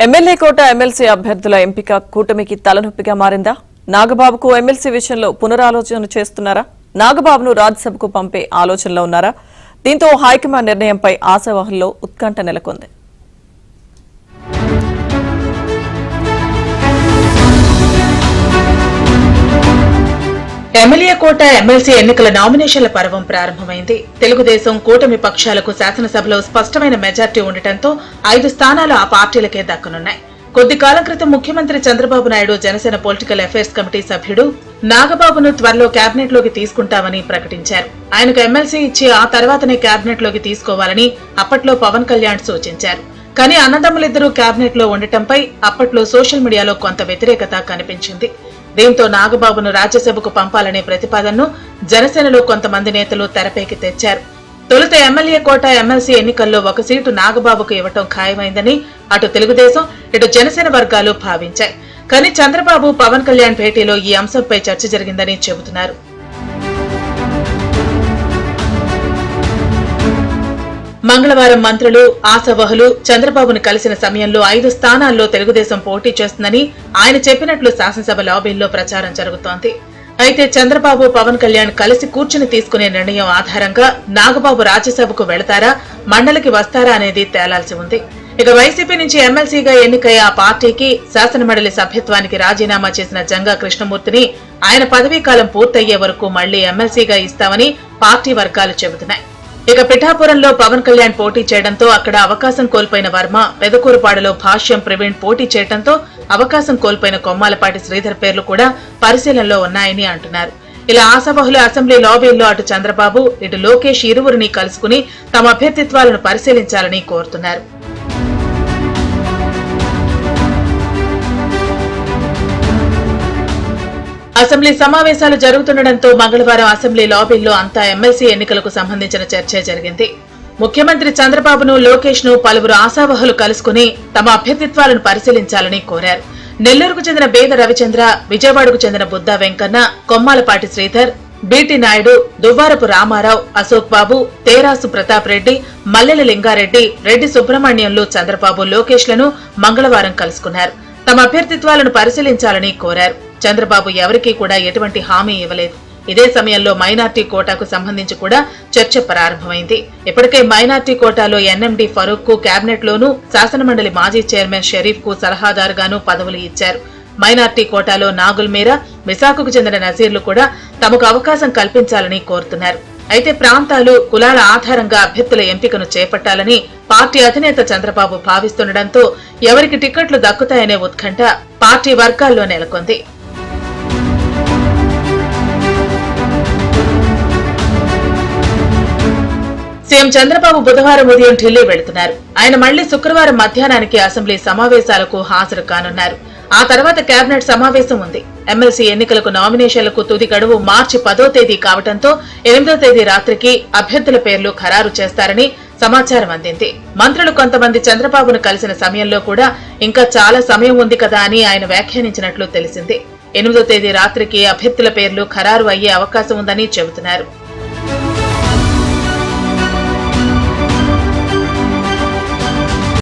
MLA కోట MLC అభ్యర్థుల ఎంపిక కూటమికి తలనొప్పిగా మారిందా? నాగబాబుకు ఎమ్మెల్సీ విషయంలో పునరాలోచన చేస్తున్నారా? నాగబాబును రాజ్యసభకు పంపే ఆలోచనలో ఉన్నారా? దీంతో హైకమాండ్ నిర్ణయంపై ఆశావహుల్లో ఉత్కంఠ నెలకొంది. ఎమ్మెల్యే కోట ఎమ్మెల్సీ ఎన్నికల నామినేషన్ల పర్వం ప్రారంభమైంది. తెలుగుదేశం కూటమి పక్షాలకు శాసనసభలో స్పష్టమైన మెజార్టీ ఉండటంతో 5 స్థానాలు ఆ పార్టీలకే దక్కనున్నాయి. కొద్ది కాలం క్రితం ముఖ్యమంత్రి Chandrababu Naidu Janasena political affairs committee సభ్యుడు నాగబాబును త్వరలో కేబినెట్ లోకి తీసుకుంటామని ప్రకటించారు. ఆయనకు ఎమ్మెల్సీ ఇచ్చి ఆ తర్వాతనే కేబినెట్ లోకి తీసుకోవాలని అప్పట్లో పవన్ కళ్యాణ్ సూచించారు. కానీ అన్నదమ్ములిద్దరూ కేబినెట్ లో ఉండటంపై అప్పట్లో సోషల్ మీడియాలో కొంత వ్యతిరేకత కనిపించింది. దీంతో నాగబాబును రాజ్యసభకు పంపాలనే ప్రతిపాదనను జనసేనలో కొంతమంది నేతలు తెరపైకి తెచ్చారు. తొలుత ఎమ్మెల్యే కోట ఎమ్మెల్సీ ఎన్నికల్లో 1 సీటు నాగబాబుకు ఇవ్వటం ఖాయమైందని అటు తెలుగుదేశం ఇటు జనసేన వర్గాలు భావించాయి. కానీ చంద్రబాబు పవన్ కళ్యాణ్ భేటీలో ఈ అంశంపై చర్చ జరిగిందని చెబుతున్నారు. మంగళవారం మంత్రులు ఆశావహులు చంద్రబాబును కలిసిన సమయంలో 5 స్థానాల్లో తెలుగుదేశం పోటీ చేస్తుందని ఆయన చెప్పినట్లు శాసనసభ లాబీల్లో ప్రచారం జరుగుతోంది. అయితే చంద్రబాబు పవన్ కళ్యాణ్ కలిసి కూర్చుని తీసుకునే నిర్ణయం ఆధారంగా నాగబాబు రాజ్యసభకు వెళతారా, మండలికి వస్తారా అనేది తేలాల్సి ఉంది. ఇక వైసీపీ నుంచి ఎమ్మెల్సీగా ఎన్నికై ఆ పార్టీకి శాసనమండలి సభ్యత్వానికి రాజీనామా చేసిన జంగా కృష్ణమూర్తిని ఆయన పదవీకాలం పూర్తయ్యే వరకు మళ్లీ ఎమ్మెల్సీగా ఇస్తామని పార్టీ వర్గాలు చెబుతున్నాయి. ఇక పిఠాపురంలో పవన్ కళ్యాణ్ పోటీ చేయడంతో అక్కడ అవకాశం కోల్పోయిన వర్మ, పెదకూరుపాడులో భాష్యం ప్రవీణ్ పోటీ చేయడంతో అవకాశం కోల్పోయిన కొమ్మాలపాటి శ్రీధర్ పేర్లు కూడా పరిశీలనలో ఉన్నాయని అంటున్నారు. ఇలా ఆశావహులు అసెంబ్లీ లాబీల్లో అటు చంద్రబాబు ఇటు లోకేష్ ఇరువురిని కలుసుకుని తమ అభ్యర్థిత్వాలను పరిశీలించాలని కోరుతున్నారు. అసెంబ్లీ సమావేశాలు జరుగుతుండటంతో మంగళవారం అసెంబ్లీ లాబీల్లో అంతా ఎమ్మెల్సీ ఎన్నికలకు సంబంధించిన చర్చే జరిగింది. ముఖ్యమంత్రి చంద్రబాబును లోకేష్ ను పలువురు ఆశావహులు కలుసుకుని తమ అభ్యర్థిత్వాలను పరిశీలించాలని కోరారు. నెల్లూరుకు చెందిన బేద రవిచంద్ర, విజయవాడకు చెందిన బుద్దా వెంకన్న, కొమ్మాలపాటి శ్రీధర్, బీటీ నాయుడు, దువ్వారపు రామారావు, అశోక్ బాబు, తేరాసు ప్రతాప్ రెడ్డి, మల్లెల లింగారెడ్డి, రెడ్డి సుబ్రహ్మణ్యంలు చంద్రబాబు లోకేష్ లను మంగళవారం కలుసుకున్నారు. తమ అభ్యర్థిత్వాలను పరిశీలించాలని కోరారు. చంద్రబాబు ఎవరికీ కూడా ఎటువంటి హామీ ఇవ్వలేదు. ఇదే సమయంలో మైనార్టీ కోటాకు సంబంధించి కూడా చర్చ ప్రారంభమైంది. ఇప్పటికే మైనార్టీ కోటాలో ఎన్ఎండి ఫరూక్ కు కేబినెట్ లోనూ, శాసనమండలి మాజీ చైర్మన్ షరీఫ్ కు సలహాదారుగాను పదవులు ఇచ్చారు. మైనార్టీ కోటాలో నాగుల్ మీరా, విశాఖకు చెందిన నజీర్లు కూడా తమకు అవకాశం కల్పించాలని కోరుతున్నారు. అయితే ప్రాంతాలు, కులాల ఆధారంగా అభ్యర్థుల ఎంపికను చేపట్టాలని పార్టీ అధినేత చంద్రబాబు భావిస్తుండటంతో ఎవరికి టికెట్లు దక్కుతాయనే ఉత్కంఠ పార్టీ వర్గాల్లో నెలకొంది. సీఎం చంద్రబాబు బుధవారం ఉదయం ఢిల్లీ వెళుతున్నారు. ఆయన మళ్లీ శుక్రవారం మధ్యాహ్నానికి అసెంబ్లీ సమావేశాలకు హాజరు కానున్నారు. ఆ తర్వాత కేబినెట్ సమావేశం ఉంది. ఎమ్మెల్సీ ఎన్నికలకు నామినేషన్లకు తుది గడువు మార్చి 10వ తేదీ కావడంతో 8వ తేదీ రాత్రికి అభ్యర్థుల పేర్లు ఖరారు చేస్తారని సమాచారం అందింది. మంత్రులు కొంతమంది చంద్రబాబును కలిసిన సమయంలో కూడా ఇంకా చాలా సమయం ఉంది కదా అని ఆయన వ్యాఖ్యానించినట్లు తెలిసింది. 8వ తేదీ రాత్రికి అభ్యర్థుల పేర్లు ఖరారు అయ్యే అవకాశం ఉందని చెబుతున్నారు.